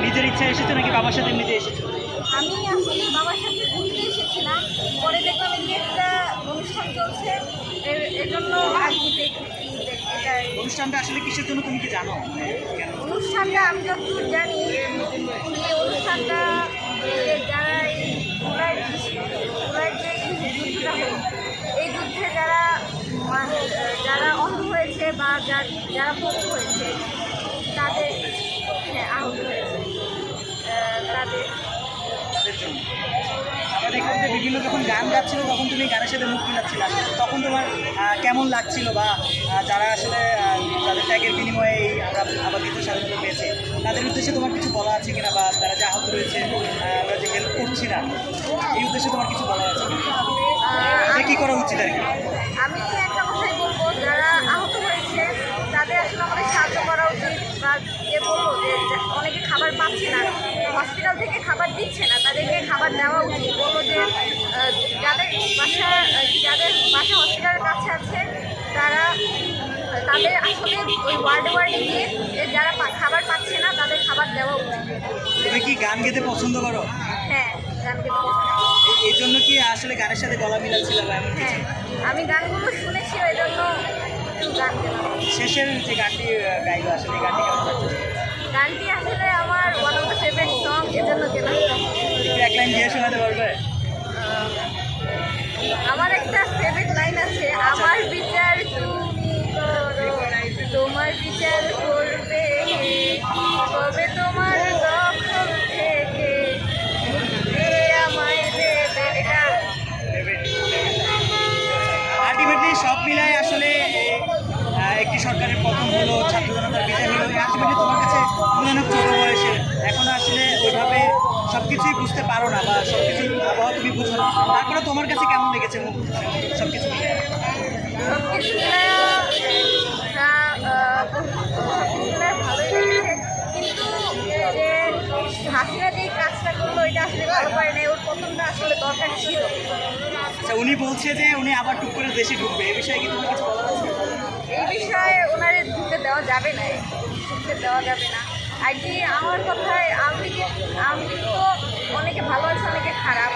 নিজের ইচ্ছা এসেছো নাকি বাবার সাথে এমনিতে এসেছো? আমি আসলে বাবার সাথে ঘুরতে এসেছিলাম, পরে দেখলাম যে একটা অনুষ্ঠান চলছে, এর জন্য আজকে এটাই। অনুষ্ঠানটা আসলে কিসের জন্য তুমি কি জানো? কেন? অনুষ্ঠানটা আমি যতদূর জানি, এই অনুষ্ঠানটা যারা এই চুলার যে যুদ্ধটা হলো, এই যুদ্ধে যারা যারা অন্ধ হয়েছে বা যারা পঙ্গু হয়েছে তাদের, হ্যাঁ, আহত হয়েছে তাদের জন্য আমরা দেখলাম যে বিভিন্ন যখন গান গাচ্ছিল তখন তুমি গানের সাথে মুখ মিলাচ্ছিল, তখন তোমার কেমন লাগছিল? বা যারা আসলে তাদের ত্যাগের বিনিময়ে এই আমরা আবার দ্বিতীয় স্বাধীনতা পেয়েছে, তাদের উদ্দেশ্যে তোমার কিছু বলা আছে কিনা? বা তারা যে আহত রয়েছে, আমরা যে হেল্প করছি না, এই উদ্দেশ্যে তোমার কিছু বলা আছে কিনা? কী করা উচিত আর কি? আমি একটা কথাই বলবো, যারা আহত হয়েছে তাদের আসলে আমাদের সাহায্য করা উচিত। বা যে বলবো যে অনেকে খাবার পাচ্ছে না, হসপিটাল থেকে খাবার দিচ্ছে না, তাদেরকে খাবার দেওয়া উচিত। বলবো যে যাদের বাসা হসপিটালের কাছে আছে তারা তাদের আসলে ওই ওয়ার্ডে গিয়ে যারা খাবার পাচ্ছে না তাদের খাবার দেওয়া উচিত। তুমি কি গান গেতে পছন্দ করো? হ্যাঁ, গান গেতে পছন্দ করি। এই জন্য কি আসলে গানের সাথে গলা মিলাচ্ছিল বা এমন কিছু? হ্যাঁ, আমি গানগুলো শুনেছি, ওই জন্য একটু গান গেলাম। শেষের যে গানটি গাইলো, আসলে এই গানটি কেমন লাগছে? গানটি আসলে আমার one of the favourite song, এজন্য গেলাম। একটু এক লাইন দিয়ে শোনাতে পারবে? আমার একটা ফেভারিট লাইন আছে, আমার বিচার তুমি করো, তোমার বিচার করবে কে? কবে তোমার দখল থেকে মুক্তি আমায় দেবে। এটা আলটিমেটলি সব মিলায় আসলে একটি সরকারের পতন হলো, ছাত্র জনতার বিদায় হলো, আলটিমেটলি তোমার কাছে মনে হয় ছোটো বয়সে এখনো আসলে ওইভাবে সব কিছুই বুঝতে পারো না বা সব কিছুর আবহাওয়া তুমি বুঝো না, তারপরে তোমার কাছে কেমন লেগেছে সব কিছু মিলে? সব কিছু ভালোই লেগেছে, কিন্তু যে হাসিনা যে কাজটা করলো এটা আসলে ভালো পারে না, ওর প্রথমটা আসলে দরকার ছিল। আচ্ছা, উনি বলছে যে উনি আবার টুক করে দেশে ঢুকবে, এই বিষয়ে কি তোমার কিছু বলার আছে? এই বিষয়ে ওনারে ঢুকতে দেওয়া যাবে না, ঢুকতে দেওয়া যাবে না। আর কি আমার কথায় আওয়ামী লীগ তো অনেকে ভালো আছে, অনেকে খারাপ।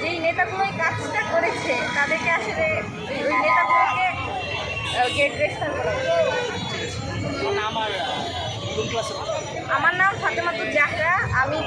যেই নেতাগুলো এই কাজটা করেছে তাদেরকে আসলে ওই নেতাগুলোকে গ্রেফতার করা উচিত। আমার কোন ক্লাসে? আমার নাম ফাতেমাতুজ জাহরা, আমি